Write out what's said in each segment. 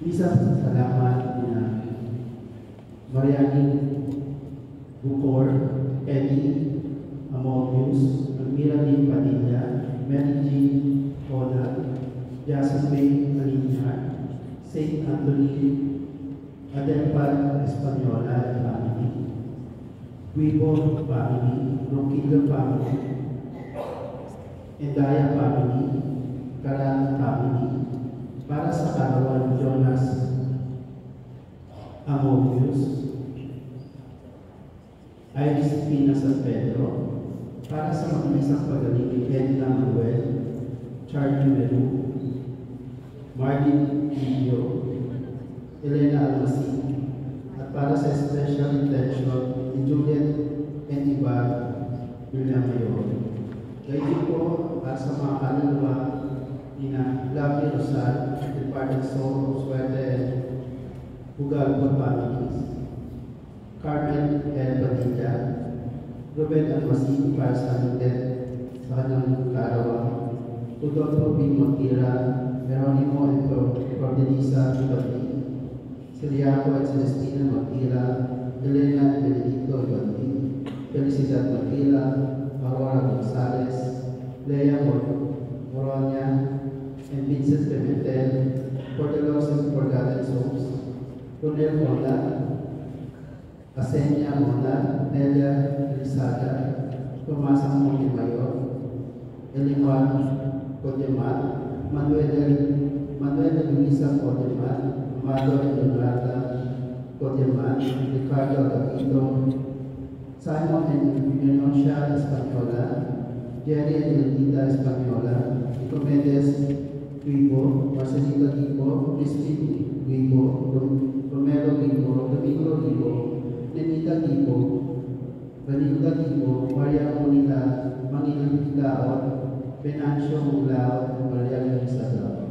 Isa sa salamat na Mariani Bucor, Eddie Amobius, Almira D. Padilla, Mary G. Oda, Jasmine Alinyar, St. Anthony, Adelpa Española and family, Wibo family, Roquillo family, Endaya family, Karan family, para sa karawan Jonas Amobius, Iris Pina San Pedro, para sa mabilisang pagaling ni Edna Manuel, Charlie Meru, Marlene Guillo, Elena Almasi, at para sa special intention ni Juliet and Iba William Mayor. Gayun po para sa mga kaluluwa ni na Lovely Rosal, Departed Soul, Suerte, Hugalpot families, Carmen L. Padilla, Ruben Almasi para sa halitin sa kanyang kaarawan, Tudor B. Montira, Geronimo and Cordelisa Ibati, Siriaco at Celestina Montira, Elena and Benedicto Ibati, Felicidad Montira, Aurora Gonzalez, Lea Moronia, and Vincent Pimentel, for the lost and forgotten souls, Ronel Mola, Asenia Mola, Nelia Elizaga, Tomasa Montemayor, Elimar Codemat, Manuel Luisa Codemat, Amado Leonarda Codemat, Ricardo Agapito, Simon and Menosia Española, Jerry and Elita Española, Nico Mendez Guibo, Marcelito Guibo, Crispin Guibo, Romero Guibo, Domingo Guibo, Nenita Guibo, Belinda Guibo, Maria Monita, Manila Laot, Venancio Mulao, Maria Luisa Laot.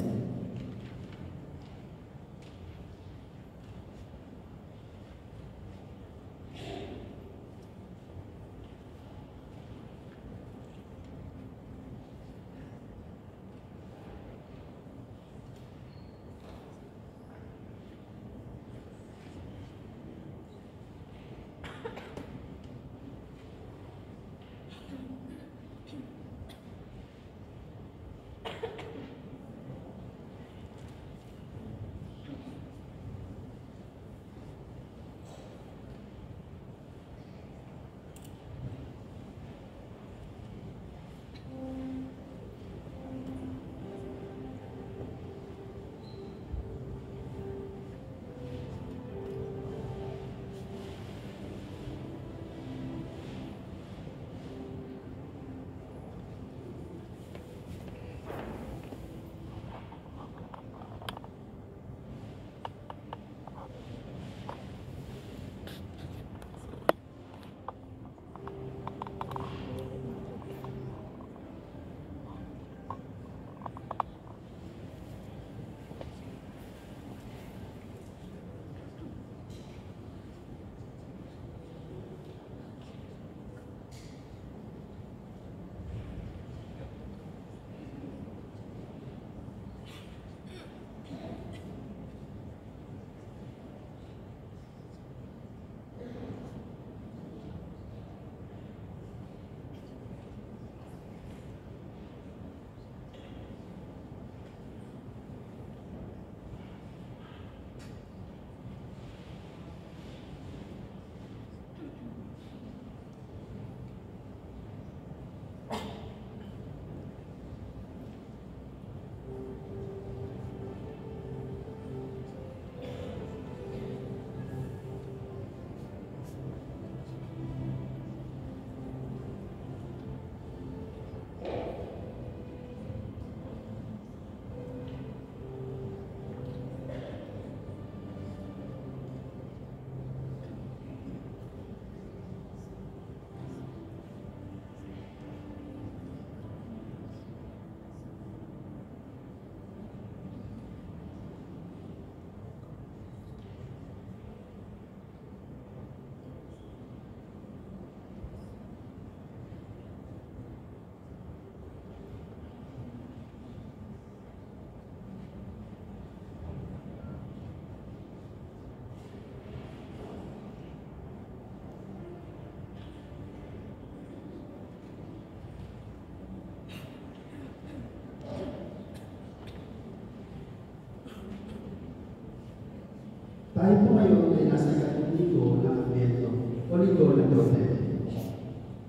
Tayo po ngayon ay nasa ikatlong linggo ng Advento o linggo ng Gaudete.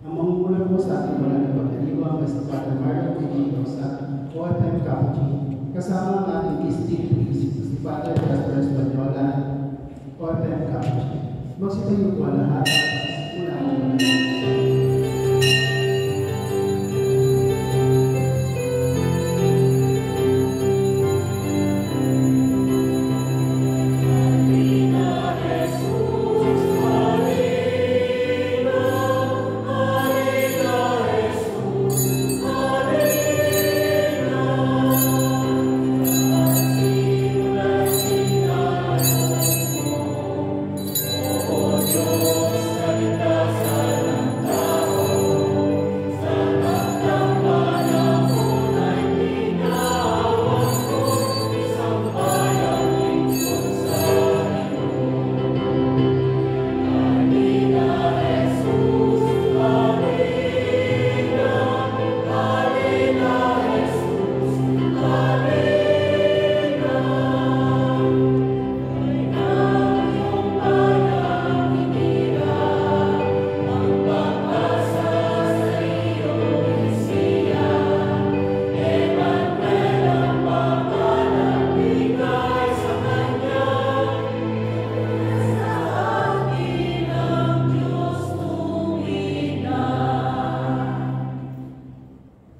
Ang mamumula po sa ating wala ng pagdaliwang ay si Father Mario Quintos at OFM Capuchin. Kasama ang ating district priest, si Father Jasper Española, OFM Capuchin. Magsitayo po ang lahat at mula ang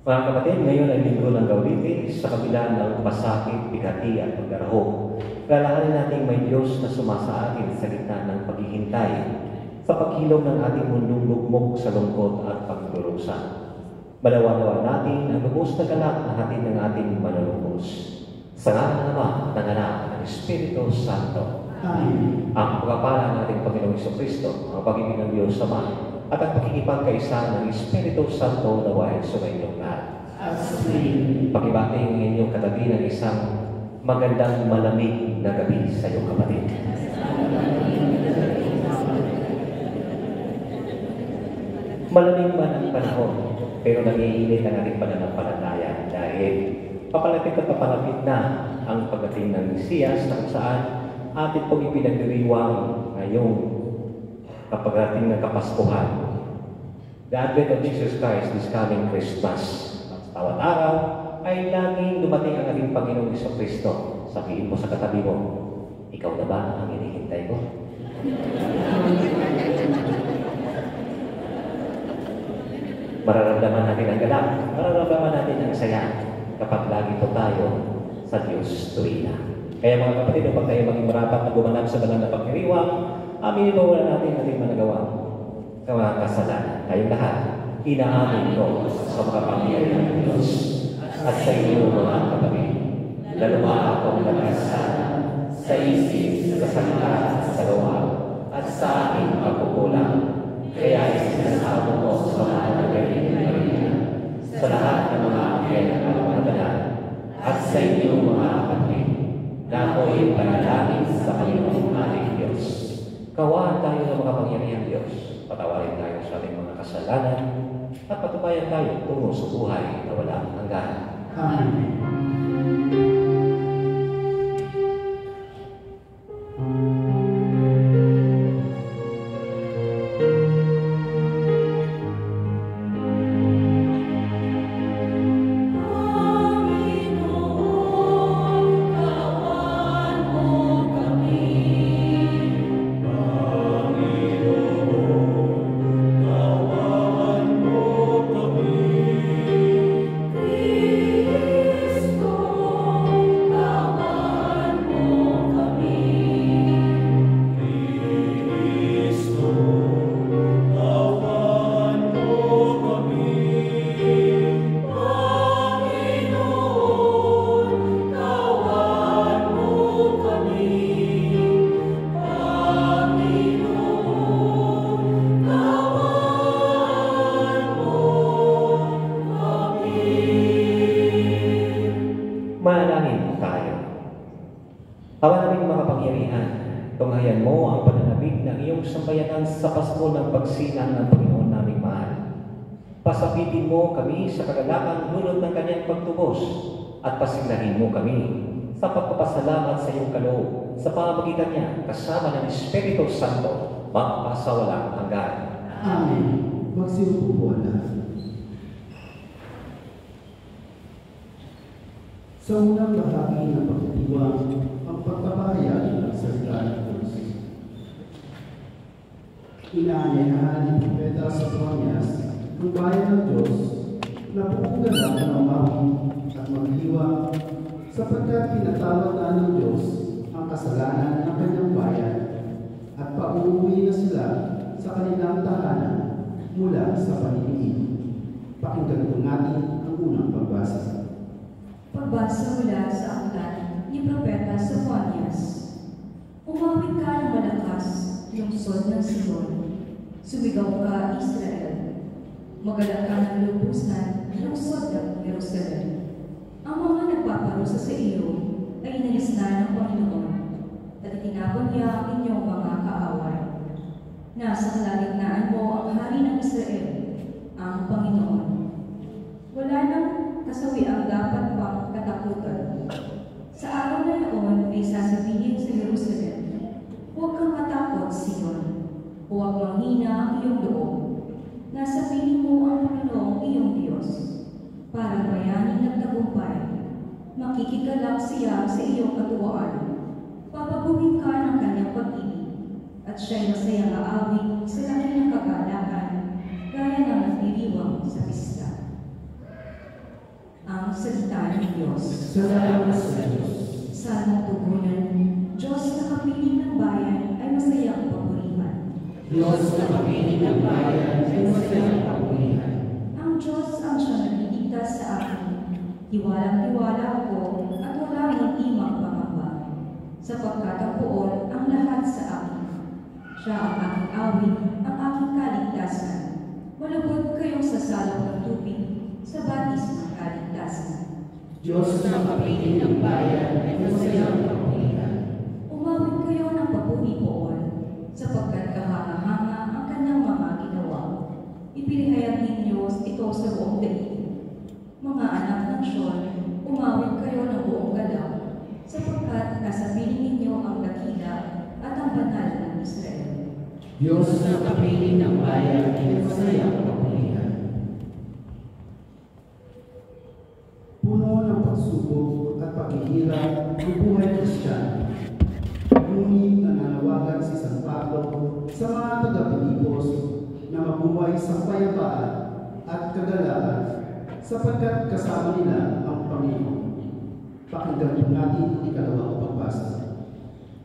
Mga kapatid, ngayon ay linggo ng Gaudete sa kabila ng pasakit, bigati at pagdarahog. Lalahanin natin may Diyos na sumasa atin sa gitna ng paghihintay sa paghilom ng ating mundong lugmok sa lungkot at pagdurusa. Malawa-lawa natin ang lubos na galak na hatid ng ating manunubos. Sa ngalan ng Ama, ng Anak, ng Espiritu Santo. Amen. Ang pagpapala ng ating Panginoong Jesucristo, ang pag-ibig ng Diyos Ama, at ang pakikipagkaisa ng Espiritu Santo naway sa inyong lahat. Pakibati ang inyong katabi ng isang magandang malamig na gabi sa iyong kapatid. Malamig man ang panahon, pero nangiinit ang ating pananampalataya dahil papalapit at papalapit na ang pagdating ng Mesiyas na kung saan atin pong ipinagdiriwang ngayong kapagating ng Kapaskuhan. The Advent of Jesus Christ is coming Christmas. Bawat araw ay laging dumating ang ating Panginoong Jesucristo. Sabihin mo sa katabi mo, ikaw na ba ang hinihintay ko? Mararamdaman natin ang galak, mararamdaman natin ang saya kapag lagi po tayo sa Diyos tuwina. Kaya mga kapatid, upang tayo maging marapat na gumanap sa banal na pagdiriwang, aminin mo wala natin ating managawang kasalanan. Tayong lahat, inaamin ko sa makapangyarihan ng Diyos at sa iyo mga kapatid. Laluma akong nagkasala sa isip, sa salita, sa gawa, at sa aking pagkukulang. Kaya isinasamo ko sa mga nagaling na Maria, sa lahat ng mga anghel at mga banal, at sa inyo mga kapatid, na ako'y panalangin sa Panginoong ating Diyos. Kawaan tayo ng makapangyarihang Diyos. Patawarin tayo sa ating mga kasalanan at patubayan tayo tungo sa buhay na walang hanggan. Amen. Manalangin tayo. Awa naming makapangyarihan, tunghayan mo ang pananabik ng iyong sambayanan sa Pasko ng pagsilang ng Panginoon naming mahal. Pasapitin mo kami sa kagalakan dulot ng kanyang pagtubos at pasiglahin mo kami sa pagpapasalamat sa iyong kaloob sa pamamagitan niya kasama ng Espiritu Santo magpasawalang hanggan. Amen. Magsiupo po na. Sa unang bahagi ng pagtitiwang, ang pagpapahayag ng salita ng Diyos. Inaanyayahan ni Propeta Sophonias ang bayan ng Diyos na pupugalan ng umawi at maghiwa sapagkat pinatawad na ng Diyos ang kasalanan ng kanyang bayan at pauuwi na sila sa kanilang tahanan mula sa panibig. Pakinggan po natin ang unang pagbasa. Pagbasa mula sa aklat ni Propeta Sophonias. Umawit ka ng malakas, lungsod ng Sion. Sumigaw ka, Israel. Magalak ka ng lubusan, lungsod ng Jerusalem. Ang mga nagpaparusa sa iyo ay inalis na ng Panginoon at itinapon niya ang inyong mga kaaway. Nasa kalagitnaan mo ang hari ng Israel, ang Panginoon. Wala nang kasawiang dapat pang katakutan. Sa araw na noon ay sasabihin sa Jerusalem, huwag kang matakot, Sion. Huwag manghina ang iyong loob. Nasa piling mo ang Panginoong iyong Diyos. Para bayaning nagtagumpay, makikigalak siya sa iyong katuwaan. Papaguhin ka ng kanyang pag-ibig, at siya'y masayang aawit sa laki ng kagalakan, gaya ng nagdiriwang sa pista. Ang salita ng Diyos. Salamat sa Diyos. Salmong tugunan, Diyos na kapiling ng bayan ay masayang papurihan. Diyos na kapiling ng bayan ay masayang papurihan. Ang Diyos ang siyang nagligtas sa akin. Tiwalang-tiwala ako at wala ng imang pangamba. Sapagkat ang poon ang lahat sa akin. Siya ang aking awit, ang aking kaligtasan. Malugod kayong sasalok ng tubig sa batis ng kaligtasan. Diyos na kapiling ng bayan ay masayang papurihan. Umawit kayo ng papuri-poon, sapagkat kahanga-hanga ang kanyang mga ginawa. Ipinahayag ninyo ito sa buong daigdig. Mga anak ng Sion, umawit kayo ng buong galaw, sapagkat nasa piling ninyo ang dakila at ang banal ng Israel. Diyos na kapiling ng bayan ay masayang papurihan. Puno ng pagsubok at paghihirap ang buhay Kristiyano. Ngunit nananawagan si San Pablo sa mga taga-Pilipos na mabuhay sa kapayapaan at kagalakan sapagkat kasama nila ang Panginoon. Pakinggan po natin ang ikalawang pagbasa.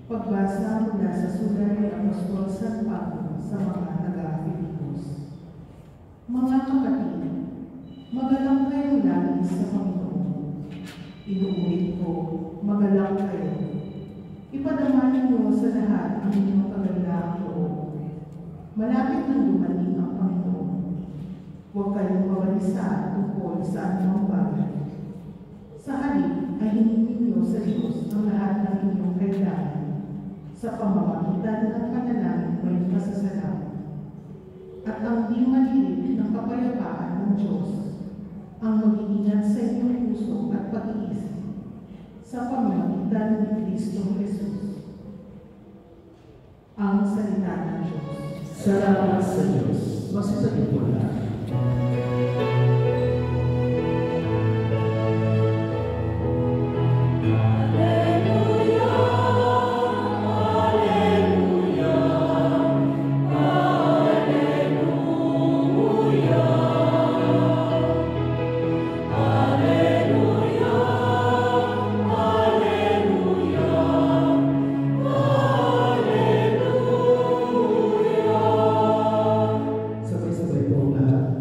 Pagbasa mula sa sulat ni Apostol San Pablo sa mga taga-Pilipos. Mga kapatid, magalang kayo lagi sa Panginoon. Inuulit ko, magalang kayo. Ipadama ninyo sa lahat ang inyong kagalaang loob. Malapit nang dumating ang Panginoon. Huwag kayong mabalisa tungkol sa anumang bagay. Sa halip ay hingin ninyo sa Diyos ang lahat ng inyong kailangan sa pamamagitan ng panalangin may pasasalamat. At ang di malilit ng kapayapaan ng Diyos ang mag-iingat sa inyong puso at pag-iisip sa pamamagitan ni Kristo Jesus. Ang salita ng Diyos. Salamat sa Diyos. Magsitabi po na. Sabay-sabay po lahat.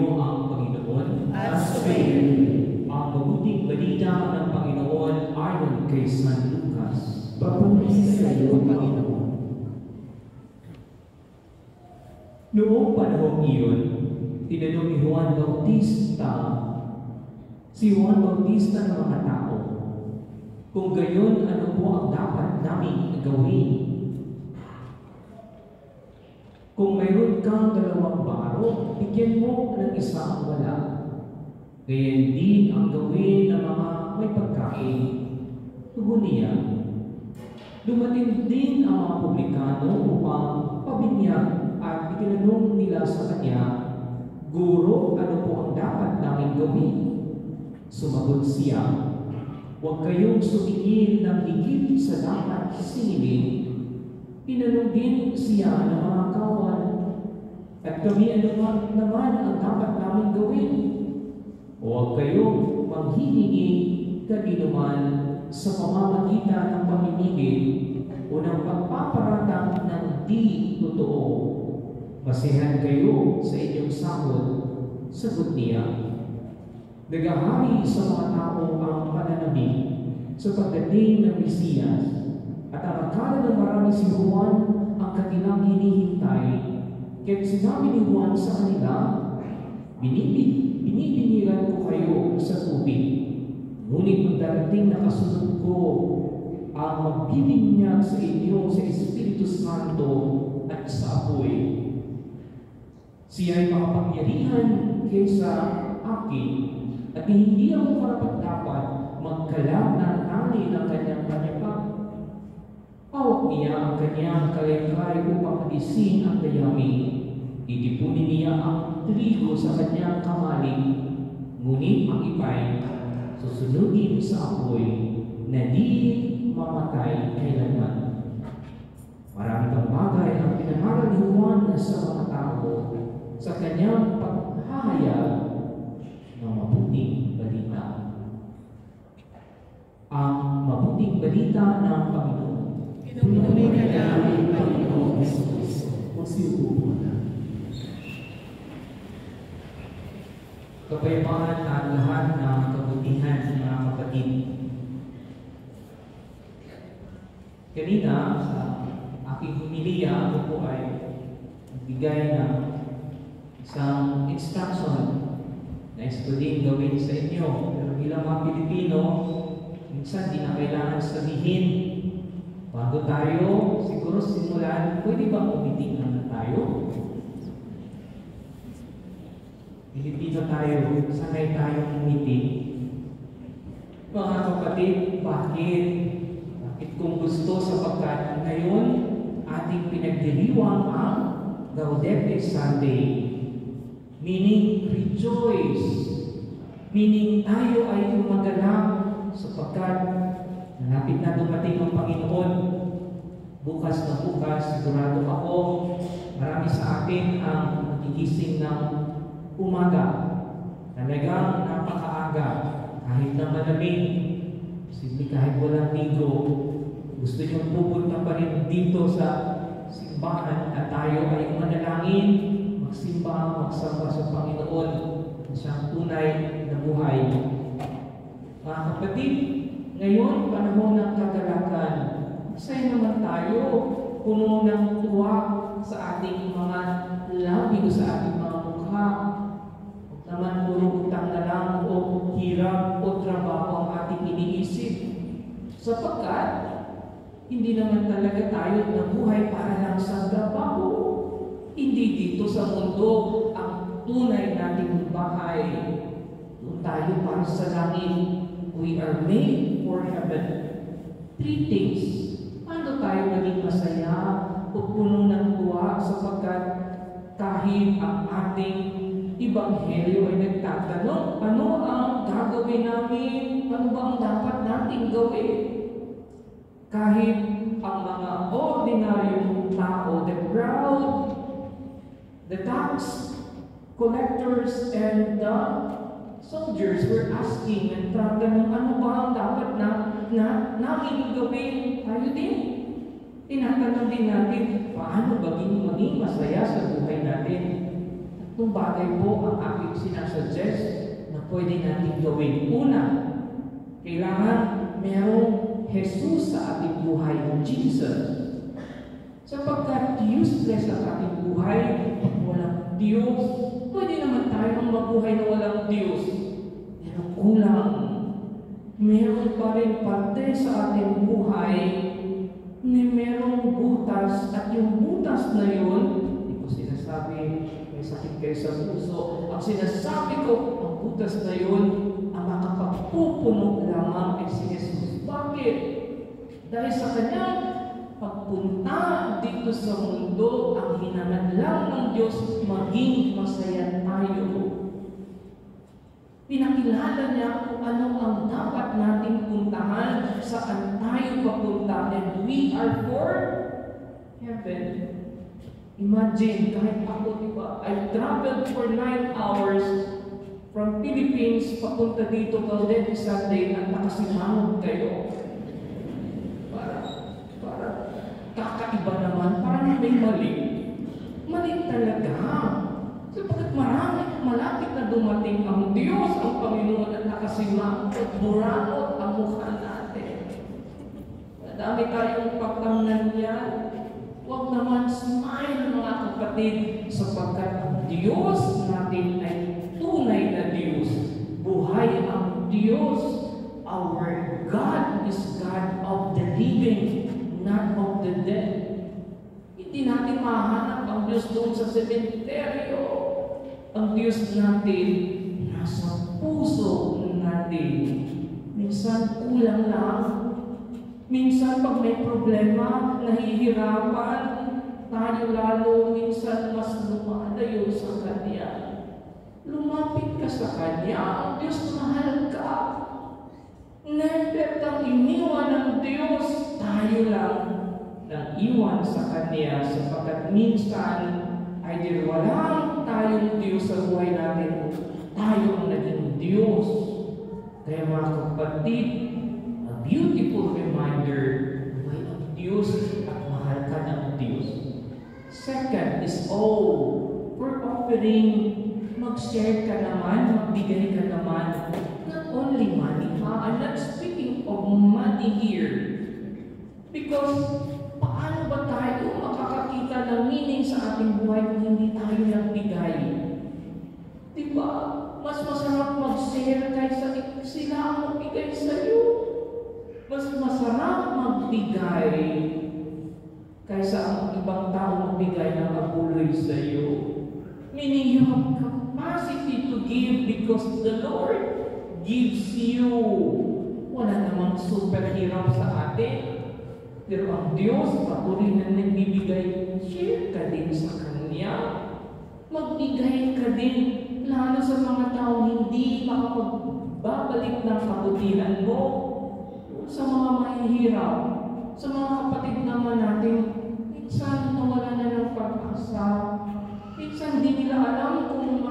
Sumainyo ang Panginoon At sumainyo. ang mabuting balita ng Panginoon ayon kay San Lucas. Papuri sa iyo, Panginoon. Noong panahon iyon, tinanong ni Juan Bautista si Juan Bautista ng mga tao, kung gayon, ano po ang dapat namin gawin? Kung mayroon kang 2 baro, bigyan mo ng isa ang wala. Gayon din ang gawin ng mga may pagkain. Tugon niya, dumating din ang mga publikano upang pabinyag at itinanong nila sa kanya, Guro, ano po ang dapat namin gawin? Sumagot siya, huwag kayong sumingil ng higit sa dapat singilin. Tinanong din siya ng mga kawan, at kami ano naman ang dapat namin gawin? Huwag kayong manghihingi kanino man sa pamamagitan ng pamimigil o ng pagpaparatang ng di totoo. Masihan kayo sa inyong sahod, sagot niya. Nagahari sa mga tao ang pananabik sa pagdating ng Mesiyas, at ang akala ng marami si Juan ang kanilang hinihintay. Kaya sinabi ni Juan sa kanila, binibiniran ko kayo sa tubig, ngunit ang darating na kasunod ko ang magbibinyag sa inyo sa Espiritu Santo at sa apoy. Siya ay makapangyarihan kaysa akin, at hindi ako marapat-dapat magkalam ng tali ng kanyang panyapak. Hawak niya ang kanyang kalaykay upang alisin ang dayami. Itipunin niya ang trigo sa kanyang kamali, ngunit ang ipay susunugin sa apoy na di mamatay kailanman. Marami pang bagay ang pinangaral ni Juan sa mga tao sa kanyang paghahayag ng mabuting balita. Ang mabuting balita ng Panginoon. Pinupuri ka namin, Panginoong Jesus. Magsiupo na. Kapayapaan at lahat ng kabutihan mga kapatid. Kanina sa aking humiliya, ako po ay nagbigay ng isang instruction na din gawin sa inyo. Pero bilang mga Pilipino, minsan di na kailangan sabihin. Bago tayo siguro simulan, pwede ba umiting na tayo? Pilipino tayo, sanay tayong umiting. Mga kapatid, bakit kung gusto sapagkat ngayon ating pinagdiriwang ang Gaudete Sunday, meaning rejoice, meaning tayo ay gumagalak sapagkat malapit na dumating ang Panginoon. Bukas na bukas, sigurado ako, marami sa atin ang magigising ng umaga. Talagang napakaaga, kahit na malamig, simple kahit walang ligo, gusto niyong pupunta pa rin dito sa simbahan at tayo ay manalangin, magsimba, magsamba sa Panginoon, siyang tunay na buhay. Mga kapatid, ngayon, panahon ng kagalakan, masaya naman tayo, puno ng tuwa sa ating mga labi o sa ating mga mukha. Huwag naman puro utang na lang o hirap o trabaho ang ating iniisip. Sapagkat, hindi naman talaga tayo nabuhay para lang sa trabaho. Hindi dito sa mundo ang tunay nating bahay. Doon tayo para sa langit. We are made for heaven. 3 things. Paano tayo maging masaya o puno ng tuwa sapagkat kahit ang ating Ibanghelyo ay nagtatanong, ano ang gagawin namin? Ano ba ang dapat nating gawin? Kahit ang mga ordinaryong tao, the crowd, the tax collectors, and the soldiers were asking and tatanong, ano ba ang dapat namin gawin? Tayo din. Tinatanong din natin, paano maging masaya sa buhay natin? Kung bagay po ang aking sinasuggest na pwede natin gawin. Una, kailangan merong Jesus sa ating buhay, Jesus. Sapagkat useless ang ating buhay, walang Diyos. Pwede naman tayong mabuhay na walang Diyos. Pero kulang. Meron pa rin parte sa ating buhay na merong butas, at yung butas na yun, hindi ko sinasabi may sakit kayo sa puso. Ang sinasabi ko, ang butas na yun, ang makapagpupuno lamang ay si Jesus. Bakit? Dahil sa Kanya, pagpunta dito sa mundo, ang hinangad lang ng Diyos, maging masaya tayo. Pinakilala niya kung ano ang dapat nating puntahan, saan tayo papunta, and we are for heaven. Imagine, kahit ako, diba, I traveled for 9 hours from Philippines papunta dito Gaudete Sunday at nakasimangon kayo. Para kakaiba naman, parang may mali. Mali talaga. Sapagkat malapit na dumating ang Diyos, ang Panginoon, at nakasimangot at burangot ang mukha natin. Madami tayong pagtamnan niya. Huwag naman smile, mga kapatid, sapagkat ang Diyos natin ay tunay na Diyos. Buhay ang Diyos. Our God is God of the living, not of the dead. Hindi natin mahanap ang Diyos doon sa sementeryo. Ang Diyos natin nasa puso natin. Minsan kulang lang. Minsan pag may problema, nahihirapan tayo lalo. Minsan mas lumalayo sa Kanya. Lumapit ka sa Kanya. Ang Diyos mahal ka. Never kang iniwan ng Diyos. Tayo lang nang iwan sa Kanya, sapagkat minsan ay walang tayong Diyos sa buhay natin. Tayo ang naging Diyos. Kaya mga kapatid, a beautiful reminder, buhay ang Diyos at mahal ka ng Diyos. Second is, for offering, mag-share ka naman, magbigay ka naman. Not only money, I'm not speaking of money here. Because paano ba tayo makakakita ng meaning sa ating buhay kung hindi tayo nagbigay? Diba? Mas masarap mag-share kaysa sila ang magbigay sa'yo. Mas masarap magbigay kaysa ang ibang tao magbigay ng abuloy sa'yo. Meaning you have capacity to give because the Lord gives you. Wala namang super hirap sa atin. Pero ang Diyos, patuloy na nagbibigay, share ka din sa Kanya. Magbigay ka din, lalo sa mga tao hindi makapagbabalik ng kabutihan mo. Sa mga mahihirap, sa mga kapatid naman natin, minsan nawala na ng pag-asa. Minsan hindi nila alam kung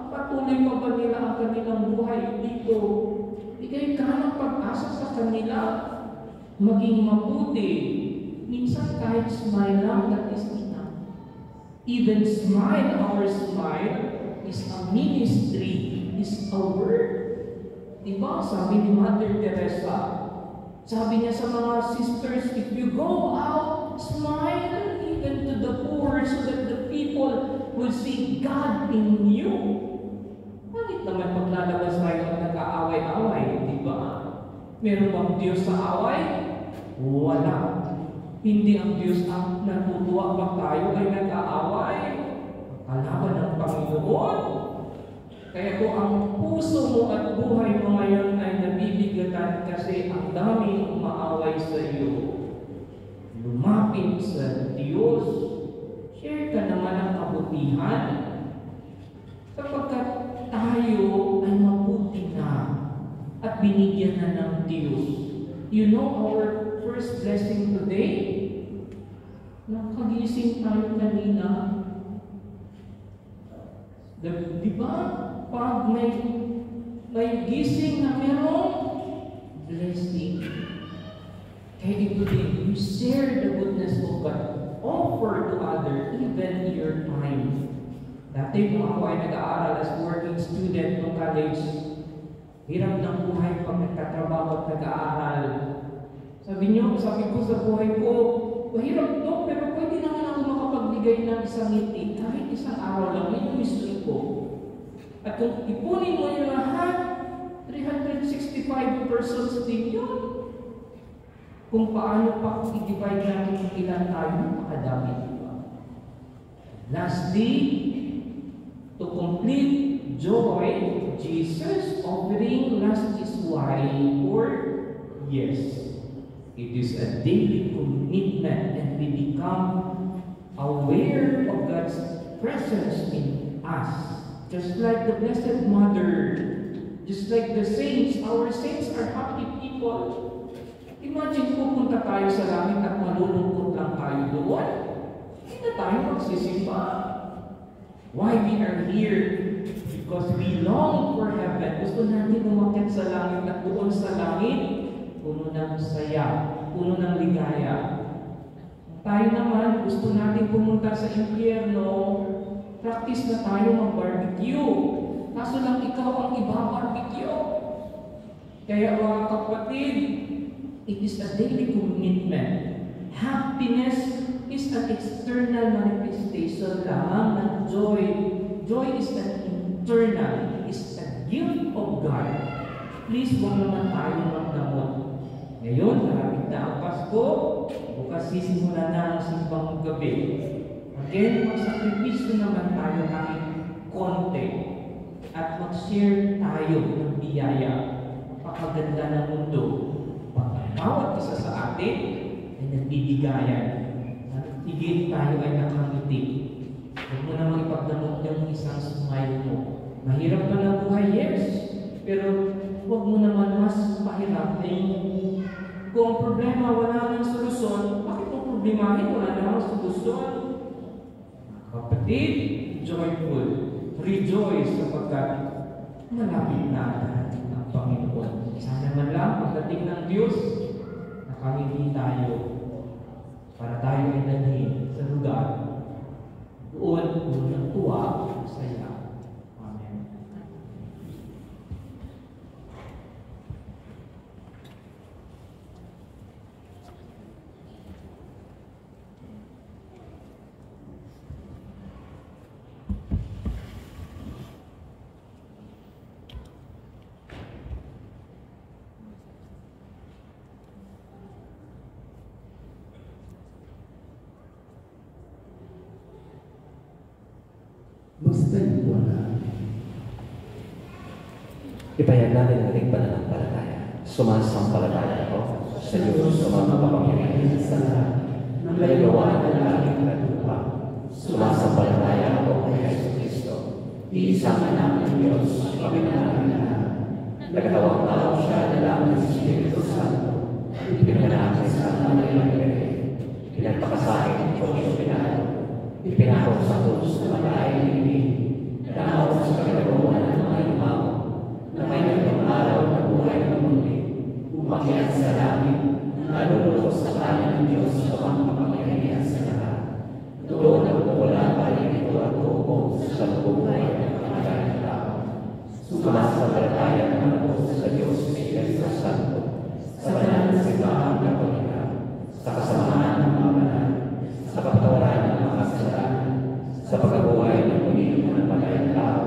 patuloy pa ba nila ang kanilang buhay dito. Bigay ka ng pag-asa sa kanila. Maging mabuti. Minsan kahit smile lang, that is enough. Even smile, our smile, is a ministry, is a word. Diba? Sabi ni Mother Teresa, sabi niya sa mga sisters, if you go out, smile even to the poor so that the people will see God in you. Bakit naman paglalabas tayo at nag-aaway-away, diba? Meron bang Diyos sa away? Wala. Hindi ang Diyos ang natutuwa pag tayo ay nag-aaway. Kalaban ng Panginoon. Kaya kung ang puso mo at buhay mo ngayon ay nabibigatan kasi ang dami umaaway sa iyo, lumapit sa Diyos. Share ka naman ang kabutihan. Sapagkat tayo ay mabuti na at binigyan na ng Diyos. You know our first blessing today? Nakagising tayo kanina. Di ba? Pag may gising na merong blessing. Kaya ito din, you share the goodness of God. Offer to others, even your time. Dati nung ako ay nag-aaral as working student ng college, hirap ng buhay pag nagtatrabaho at nag-aaral. Sabi ko sa buhay ko, mahirap to, pero pwede naman ako makapagbigay ng isang ngiti, kahit isang araw lang, yun yung gusto ko. At kung ipunin mo yung lahat, 365 persons din yun. Kung paano pa i-divide natin kung ilan tayo, makadami, diba? Lastly, to complete joy, Jesus offering last is why, or yes. It is a daily commitment, and we become aware of God's presence in us. Just like the Blessed Mother, just like the saints, our saints are happy people. Imagine pupunta tayo sa langit at malulungkot lang tayo doon. Hindi na tayo magsisimba. Why we are here? Because we long for heaven. Gusto natin umakyat sa langit at doon sa langit, puno ng saya, puno ng ligaya. Tayo naman, gusto natin pumunta sa impyerno, practice na tayo mag-barbecue. Kaso lang ikaw ang iba-barbecue. Kaya mga kapatid, it is a daily commitment. Happiness is an external manifestation lamang ng joy. Joy is an internal, is a gift of God. Please, huwag naman tayo magdamot. Ngayon, malapit na ang Pasko, bukas sisimula na ang simbang gabi. Again, magsakripisyo naman tayo kahit konti at mag-share tayo ng biyaya. Napakaganda ng mundo. Bawat isa sa atin ay nagbibigayan. At higit tayo ay nakangiti. Huwag mo namang ipagdamot yung isang smile mo. Mahirap na ng buhay, yes. Pero huwag mo naman mas mahirap na yung kung ang problema wala nang solusyon, bakit mo problemahin? Wala namang solusyon. Kapatid, joyful. Rejoice sapagkat malapit na ang Panginoon. Sana man lang pagdating ng Diyos, nakangiti tayo para tayo ay dalhin sa lugar doon ng tuwa sa iya. Amen. Magsasayin po na. Ipahayag natin ang ating pananampalataya. Sumasampalataya ako sa Diyos sa mga kapangyarihan sa lahat ng nagawa ng langit at lupa. Sumasampalataya ako kay Jesus Cristo, iisang anak ng Diyos, Panginoon namin lahat. Nagkatawang tao siya na lang ng Espiritu Santo, ipinanganak sa Nanay Maria, pinagpakasahin ng Panginoon Pilato, ipinako sa krus na matay ng ibig, danaw sa kinagawa ng mga imaw, na may nagtong araw na buhay ng mundi, umakyat sa langit, nalulubos sa kanan ng Diyos sa mga kapangyarihan sa lahat. Doon ang wala pa rin ito at upo sa buhay ng kamagaling tao. Sumasampalataya naman ako sa Diyos sa Espiritu Santo, sa banal na simbahan Katolika, sa kasamahan ng mga banal, sa kapatawaran ng mga kasalanan, sa pagkabuhay ng muli ng namatayang tao,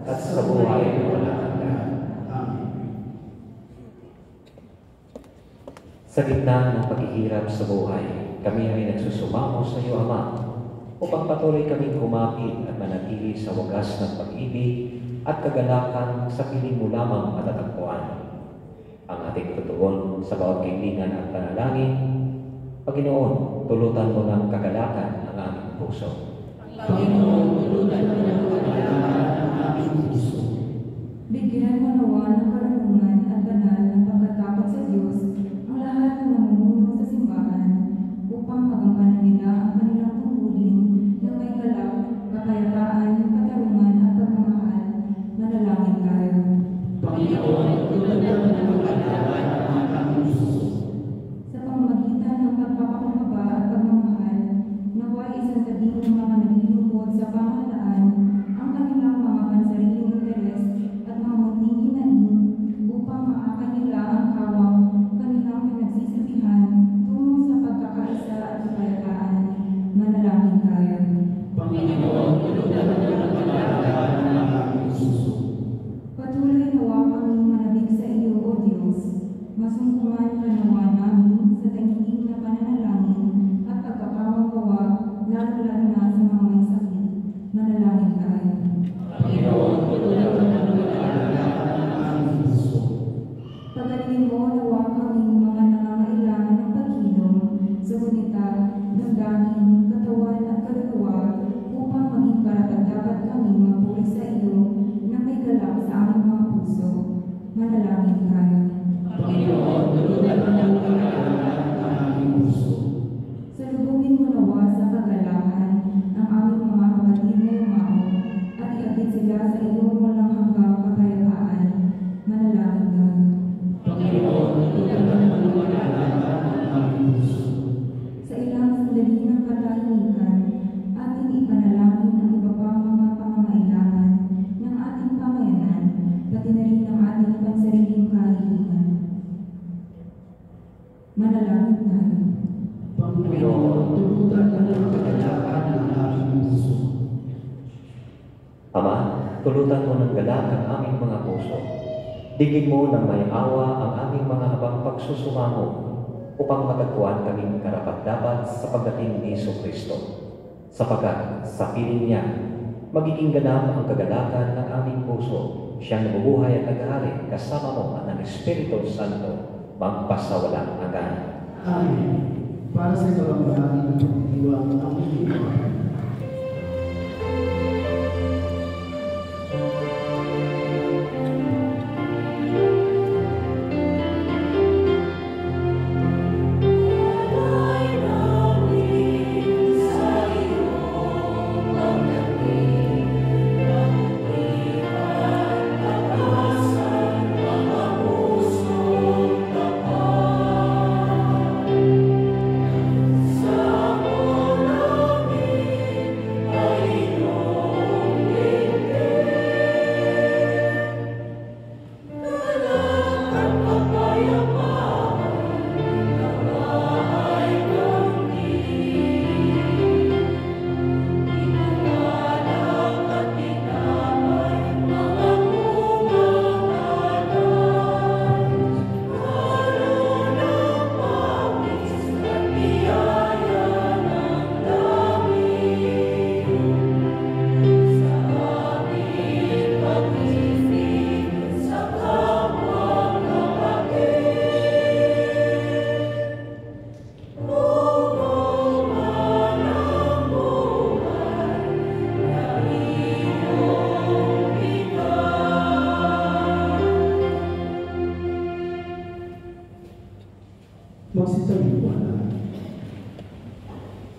at sa buhay na walang hanggan. Amen. Sa gitna ng paghihirap sa buhay, kami ay nagsusumamo sa iyo, Ama, upang patuloy kaming kumapit at manatili sa wagas ng pag-ibig at kagalakan sa piling mo lamang matatagpuan. Ang ating tutuon sa bawat kaibigan at panalangin, Panginoon, tulutan mo ng kagalakan ang aming puso. Panginoon, tulutan mo ng kagalakan ang aming puso. Bigyan mo nawa ng karunungan at banal na pagkatakot sa Diyos ang lahat ng namumuno sa simbahan upang magampanan nila ang kanilang tungkulin na may galak, kapayapaan, katarungan at pagmamahal. Manalangin tayo. Panginoon, tulutan mo ng kagalakan ang aming puso. Sa pamamagitan ng pagpapakumbaba at pagmamahal, naway isang tabing ng mga naglilingkod sa pamahalaan Manalangin tayo. Panginoon, tulutan mo ang kagalakan ng aming puso. Ama, tulutan mo ng galak ang aming mga puso. Digin mo ng may awa ang aming mga habang pagsusumamo upang matagpuan kaming karapat-dapat sa pagdating ni Jesucristo. Sapagkat sa piling niya, magiging ganap ang kagalakan ng aming puso. Siyang nabubuhay at naghahari kasama mo at ng Espiritu Santo magpasawalang hanggan. Amen. Para sa kabanggaan ng pagdiwang ang Panginoon.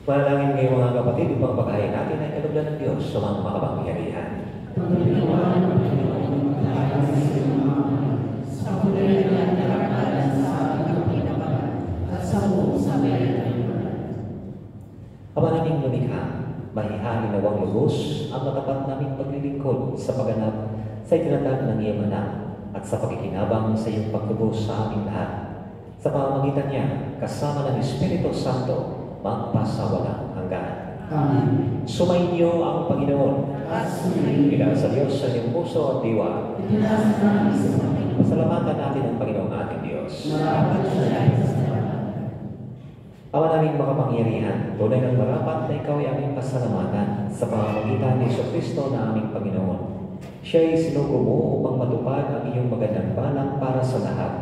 Manalangin ngayon mga kapatid upang pagkain natin ay kalugdan ng Diyos sa mga makapangyarihan. Pagpapagawa ng Panginoon ang sa mga sa kulay ng karakalan sa ating kapinabangan at sa buong sambayan ng iba. Ama naming lumikha, mahihain nawang lubos ang matapat naming paglilingkod sa pagganap sa itinatag ng iyong anak at sa pakikinabang sa iyong pagtubos sa aming lahat. Sa pamamagitan niya, kasama ng Espiritu Santo, magpasawalang hanggan. Amen. Sumainyo ang Panginoon. Ila sa Diyos sa iyong puso at diwa. Itinasa namin sa Panginoon. Pasalamatan natin ang Panginoong ating Diyos. Marapat siya sa lahat. Ama naming makapangyarihan, tunay ng marapat na ikaw ay aming pasalamatan sa pamamagitan ni Jesucristo na aming Panginoon. Siya ay sinugo mo upang matupad ang iyong magandang balak para sa lahat.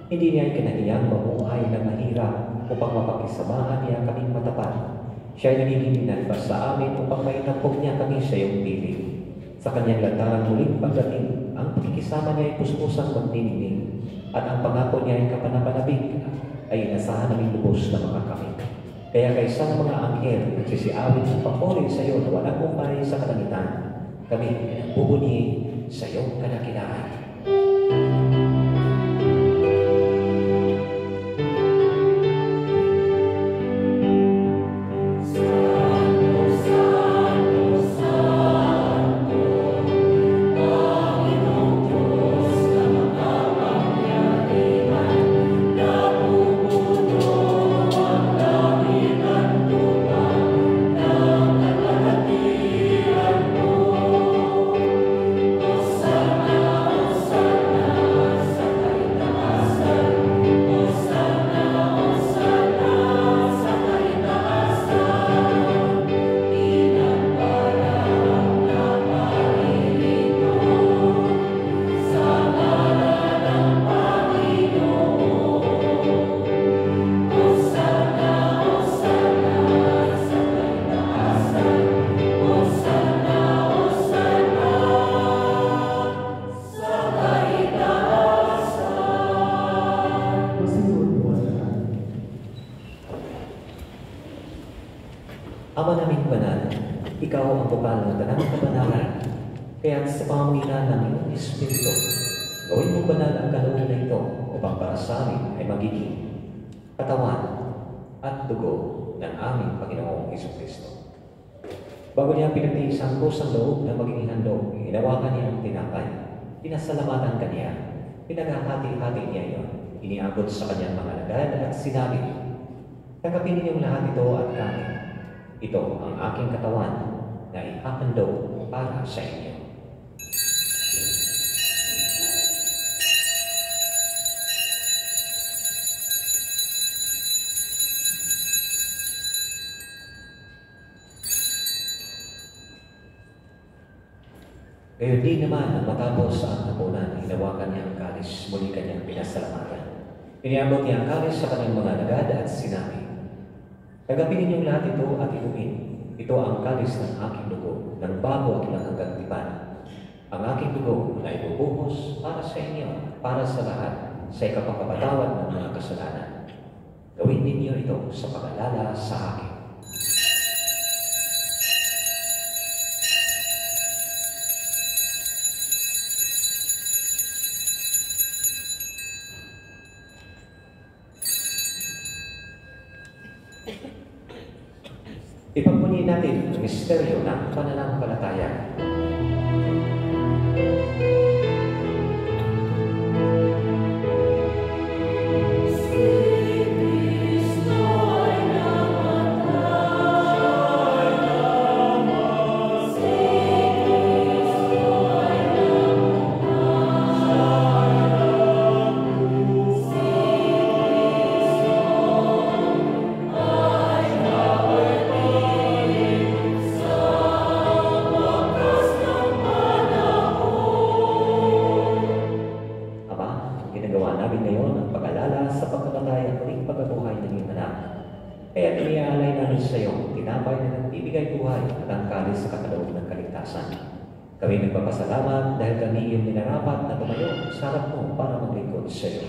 Hindi niya kinahiyang mamuhay ng mahirap upang mapakisamahan niya kaming matapat. Siya ay nagiging binalbas sa amin upang maitampok niya kami sa iyong piling. Sa kanyang lantarang muling pagdating, ang pakikisama niya ay puspusang magniningning at ang pangako niya ay kapanapanabik ay inasahan naming lubos na makakamit. Kaya kaysa ng mga anghel nagsisiawit ng papuri sa iyo na walang umay sa kalangitan, kami bubuni sa iyong kadakilaan. Ama naming banal, ikaw ang bukal ng tanang kabanalan. Kaya sa pamamagitan ng iyong Espiritu, gawin mo banal ang kalooban na ito upang para sa amin ay magiging katawan at dugo ng aming Panginoong Jesucristo. Bago niya pinagtiis ang kusang loob na magiging handog, hinawakan niya ang tinapay, pinasalamatan kaniya, pinaghahati-hati niya iyon, iniabot sa kanyang mga alagad at sinabi, "Tanggapin ninyong lahat ito at kanin. Ito ang aking katawan na ihahandog para sa inyo." Gayon din naman, nang matapos ang hapunan, hinawakan niya ang kalis, muli kanyang pinasalamatan. Iniabot niya ang kalis sa kanyang mga alagad at sinabi, "Tanggapin ninyong lahat ito at inumin. Ito ang kalis ng aking dugo, ng bago at langhanggang tipan. Ang aking dugo na ibubuhos para sa inyo, para sa lahat, sa ikapagpapatawad ng mga kasalanan. Gawin ninyo ito sa pag-alala sa akin." Ipagpuni natin ang misteryo ng pananampalataya. Kaya iniaalay namin sa iyo, tinapay na nagbibigay buhay at ang kalis sa kataloob ng kaligtasan. Kami nagpapasalamat dahil kami iyong minarapat na tumayo sa harap mo para maglingkod sa iyo.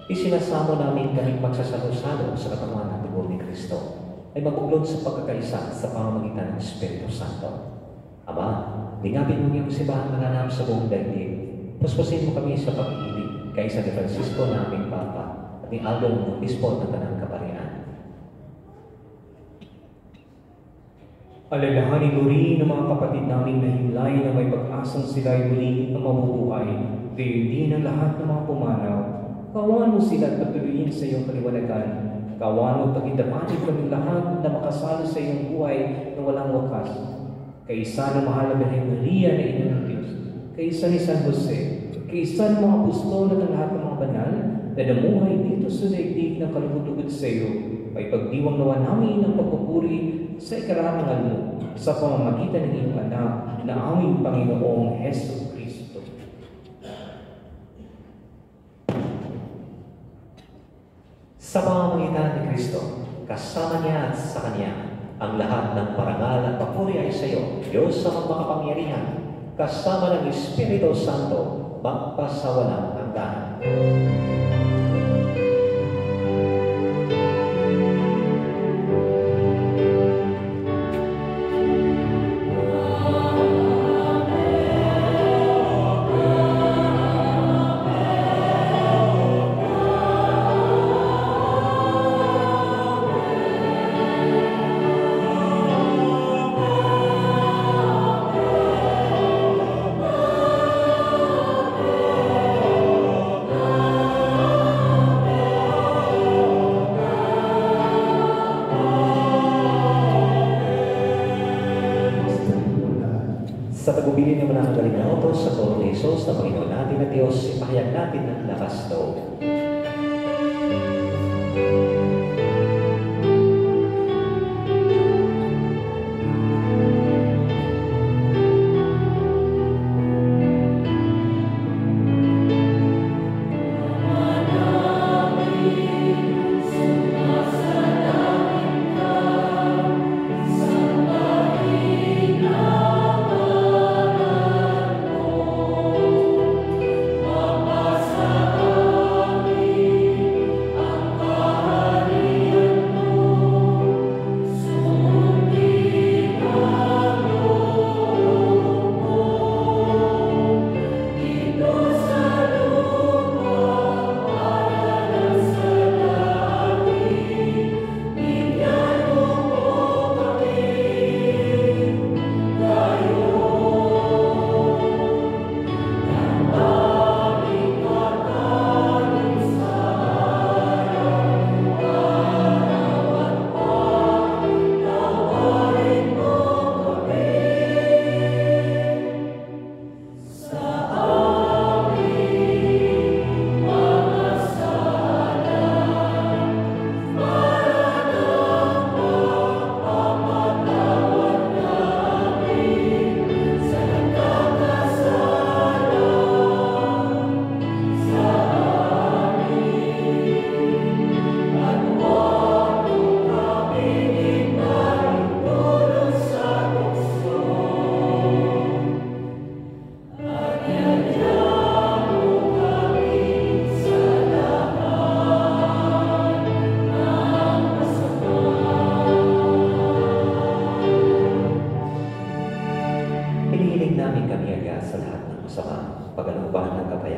Isinasamo namin kaming magsasalo-salo sa katawan ng dugo ni Kristo ay mabuklod sa pagkakaisa sa pamamagitan ng Espiritu Santo. Ama, lingapin mo iyong simbahan mananap sa buong daigdig. Puspusin mo kami sa pag-ibig kaysa ni Francisco na aming Papa at ni Aldo ng Bispo ng Tanang Kaparian. Alalahanin mo rin ng mga kapatid naming nahimlay na may pag-asang sila ay muli ang mabubuhay. Gayon din ang lahat ng mga pumanaw. Kawan mo sila at patuloyin sa iyong kaliwanagan. Kawan mo pag-indapanin kaming lahat na makasalo sa iyong buhay na walang wakas. Kaisa ng mahal na Birhen Maria na Ina ng Diyos. Kaisa ni San Jose. Kaisa ng mga apostol at ang lahat ng mga banal na namuhay dito sa daigdig ng kalugod-lugod sa iyo. Ay pagdiwang nawa namin ang pagpupuri sa ikarangal mo sa pamamagitan ng iyong anak na aming Panginoong Hesus Kristo. Sa pamamagitan ni Kristo, kasama niya at sa Kanya, ang lahat ng parangal at papuri ay sa iyo, Diyos sa makapangyarihan, kasama ng Espiritu Santo, magpasawalang hanggan. Sa tagubilin ng mga galing na utos sa turo ni Jesus na Panginoon natin na Diyos, ipahayag natin ng lakas loob.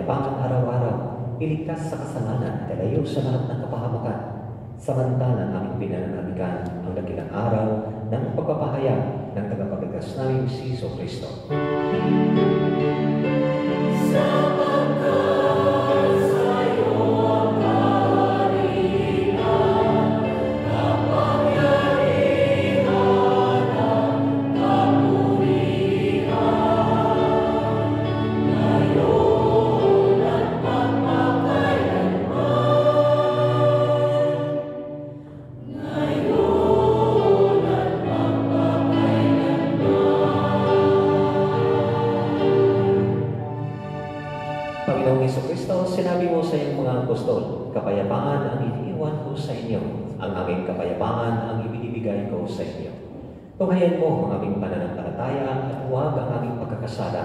kapayapaan araw-araw, iligtas sa kasalanan at ilayo sa lahat ng kapahamakan. Samantalang aming pinananatikan ang dakilang araw ng pagpapahayag ng tagapagligtas namin si Jesu Kristo. Panginoong Jesucristo, sinabi mo sa iyong mga apostol, kapayapaan ang iniiwan ko sa inyo, ang aming kapayapaan ang ibinibigay ko sa inyo. Tunghayan mo ang aming pananampalataya at huwag ang aming pagkakasala.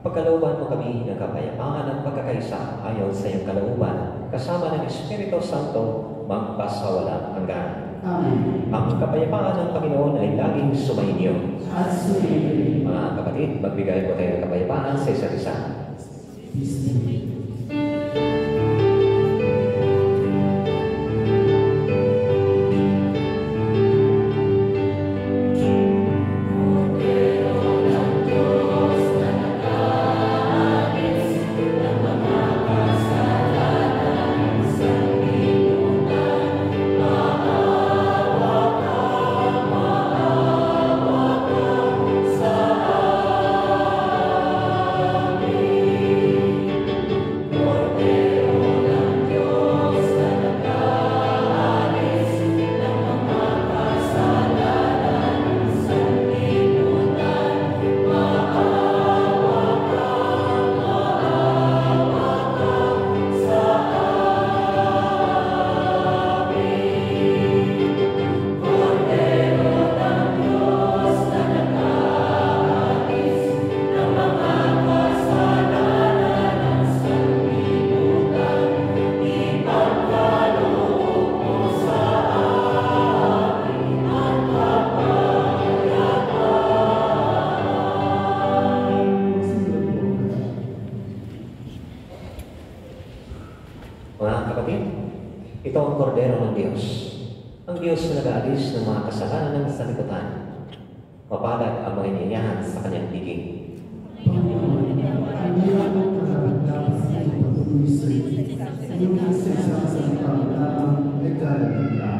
Pagkalooban mo kami ng kapayapaan at pagkakaisa ayon sa iyong kalooban, kasama ng Espiritu Santo, magpasawalang hanggan. Amen. Ang kapayapaan ng Panginoon ay laging sumainyo. At sumainyo. Mga kapatid, magbigay po tayo ng kapayapaan sa isa't isa. Peace be with you. Mga kapatid, ito ang kordero ng Diyos. Ang Diyos na nag-aalis ng mga kasalanan ng sanlibutan. Mapalad ang mga iniyahan sa kanyang biging. Panginoon, hindi ako dapat sa iyong patuloy sa iyo. Iyong isa sa iyong lamang ay kalaganda.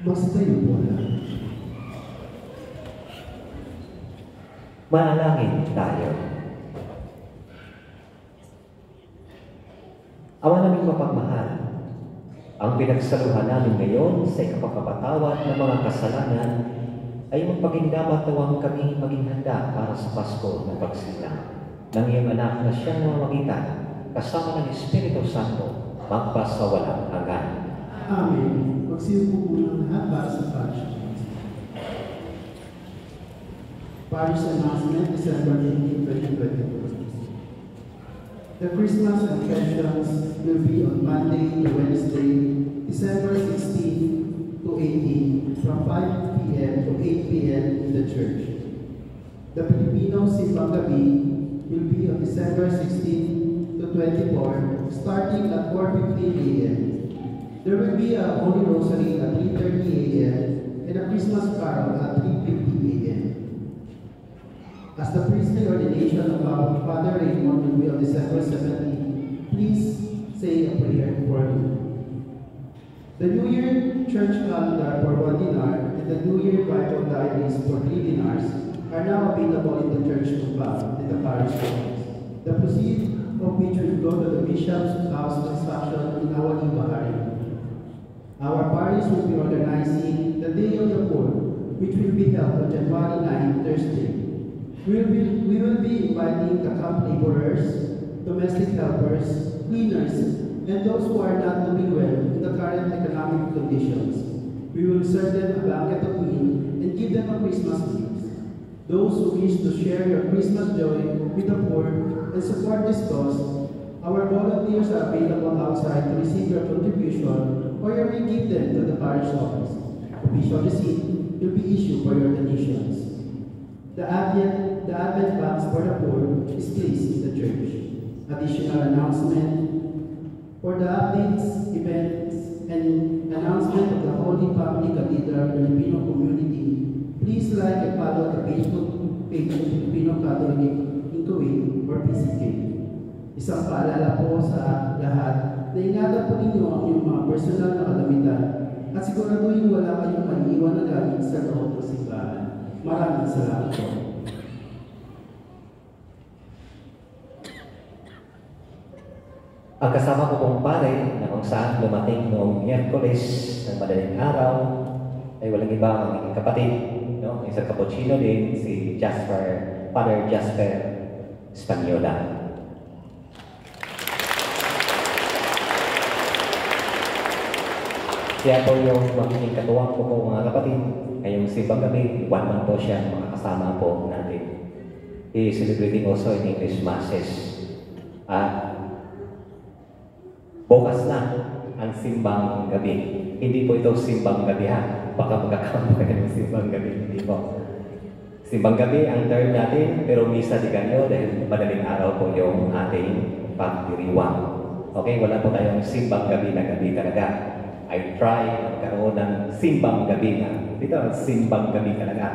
Magsitayo po lang. Manalangin tayo. Ama naming mapagmahal, ang pinagsaluhan namin ngayon sa ikapagpapatawad ng mga kasalanan ay magpagindapat-tawang kami maging handa para sa Pasko ng pagsilang ng iyong anak na siyang mamagitan kasama ng Espiritu Santo magpasawalang hanggan. Amen. Magsiupo po ng lahat para sa parish. Parish announcement, December 18, 2022. The Christmas and Passions will be on Monday to Wednesday, December 16 to 18, from 5 p.m. to 8 p.m. in the church. The Filipino Simbang Gabi will be on December 16 to 24, starting at 4:15 a.m. There will be a Holy Rosary at 3:30 a.m. and a Christmas carol at 3:50 a.m. As the priestly ordination of our Father Raymond will be on December 17, please say a prayer for me. The New Year church calendar for 1 dinar and the New Year Bible diaries for 3 dinars are now available in the church compound in the parish office. The proceeds of which will go to the bishop's house construction in Awali, Bahari. Our parish will be organizing the Day of the Poor, which will be held on January 9, Thursday. We will be inviting the camp laborers, domestic helpers, cleaners, and those who are not doing well in the current economic conditions. We will serve them a blanket of meal and give them a Christmas gift. Those who wish to share your Christmas joy with the poor and support this cause, our volunteers are available outside to receive your contribution, or you may give them to the parish office. Official receipt will be issued for your donations. The Advent box for the poor is placed in the church. Additional announcement for the updates, events, and announcement of the Holy Family Cathedral Filipino community, please like and follow the Facebook page of Filipino Catholic in Kuwait or PCK. Isang paalala po sa lahat na ingatan po ninyo ang inyong mga personal na kalamitan at siguraduhin wala kayong maiiwan na gamit sa loob ng simbahan. Maraming salamat po. Ang kasama ko pong pare na kung saan lumating noong Miyerkules ng madaling araw ay walang iba ang aking kapatid, no? Isang cappuccino din, si Father Jasper Spanyola. Siya po yung magiging katuwang ko po mga kapatid. Ngayong simbang gabi, 1 month po siya makakasama po natin. He is celebrating also in English Masses. Bukas na ang simbang gabi. Hindi po ito simbang gabi ha. Baka magkakampo kayo ng simbang gabi. Hindi po. Simbang gabi ang term natin, pero misa di kanyo dahil madaling araw po yung ating pagdiriwang. Okay, wala po tayong simbang gabi na gabi talaga. I try na magkaroon ng simbang gabi na. Dito, simbang gabi talaga.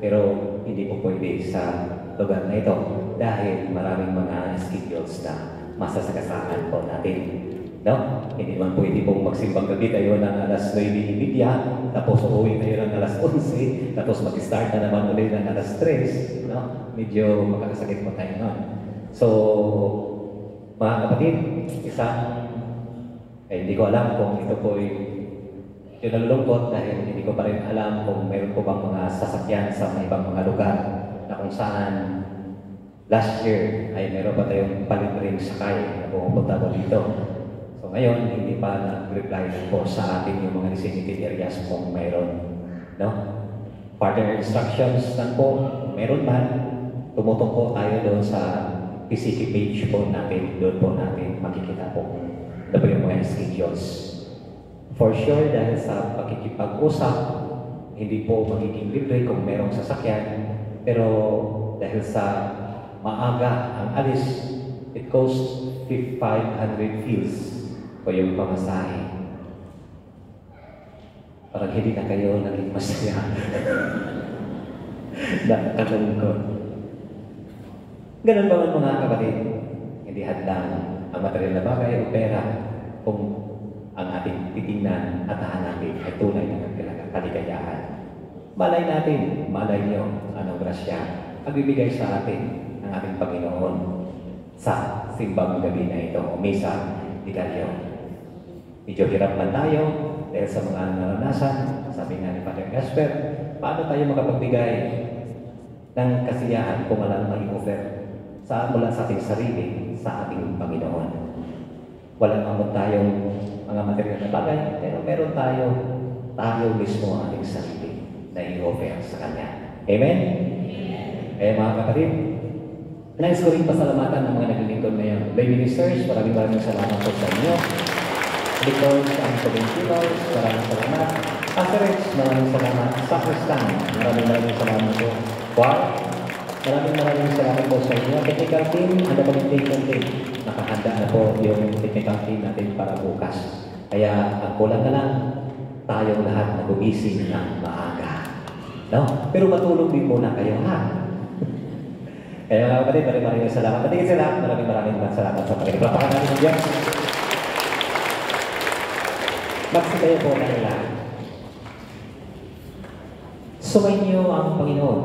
Pero hindi po pwede sa lugar na ito dahil maraming mga schedules na masasagasaan po natin. No? Hindi man pwede pong magsimbang gabi tayo ng alas 9:30, tapos uuwi tayo ng alas 11, tapos mag-start na naman ulit ng alas 3. No? Medyo makakasakit po tayo nun. So, mga kapatid, hindi ko alam kung ito po yung nalulungkot dahil hindi ko pa rin alam kung mayroon po bang mga sasakyan sa mga ibang mga lugar na kung saan last year ay mayroon pa tayong palibreng sakay na pumupunta po dito. So ngayon, hindi pa nag-reply po sa atin yung mga designated areas kung mayroon. No? Further instructions lang po, meron man, tumutong po tayo doon sa PCK page po natin, doon po natin makikita po ano po yung mga schedules. For sure, dahil sa pakikipag-usap, hindi po magiging libre kung merong sasakyan, pero dahil sa maaga ang alis, it costs 500 fields po yung pamasahe. Parang hindi na kayo naging masaya. Nakakalungkot. Ganun ba mga kapatid? Hindi hadlang ang material na bagay o pera kung ang ating titingnan at hanapin ay tunay na nagkalaga. kaligayahan. Malay natin, malay niyo, anong grasya ang bibigay sa atin ng ating Panginoon sa simbang gabi na ito, o misa di Gallo. Medyo hirap man tayo dahil sa mga naranasan, sabi nga ni Father Gasper, paano tayo makapagbigay ng kasiyahan kung walang mai-offer mula sa ating sarili, sa ating Panginoon. Walang amon tayong mga material na bagay, pero meron tayo mismo ang ating sarili na i-offer sa Kanya. Amen? Kaya mga kapatid, nais ko rin pasalamatan ng mga naglilingkod ngayon. Lay ministers, maraming salamat po sa inyo. Because ang Provincials, maraming salamat. Pastorets, maraming salamat. Sacristan, maraming salamat po. Wow! Maraming salamat po sa inyo. Technical team, ang documentation team. Nakahanda na po yung technical team natin para bukas. Kaya ang kulang na lang, tayong lahat na gumising ng maaga. No? Pero matulog din muna kayo, ha? Kaya mga kapatid, maraming salamat. Patigil sila, maraming salamat sa Panginoon. Palapakan natin ng Diyos. Magsitayo po na nila. Sumainyo ang Panginoon.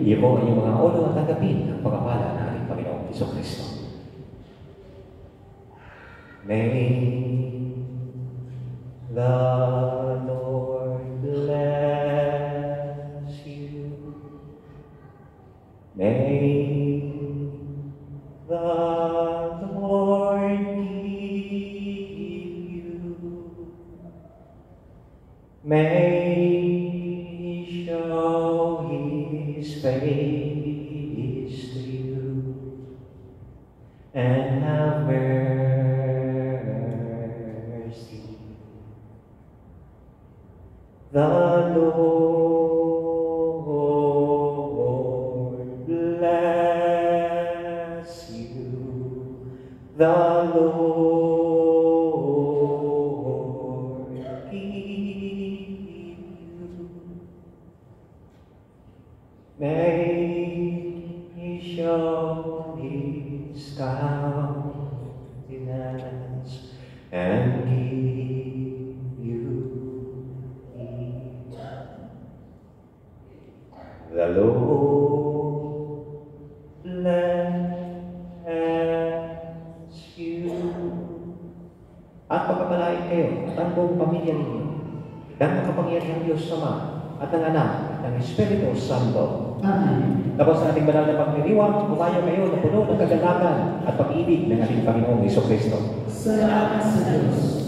Iyo po ang inyong mga ulo at tanggapin ang pagkapala ng ating Panginoong Jesucristo. May the Lord bless you. May the Lord keep you. May He show His face to you and have mercy. The Lord bless you. The Lord keep you. May He show His countenance and give you peace. The Lord bless you. At pagpapalain kayo at ang buong pamilya ninyo ng makapangyarihang Diyos Ama at ng Anak at ng Espiritu Santo. Amen. Tapos sa ating banal na pagdiriwang, umayo kayo na puno ng kagalakan at pag-ibig ng ating Panginoong Jesucristo. Salamat sa Diyos.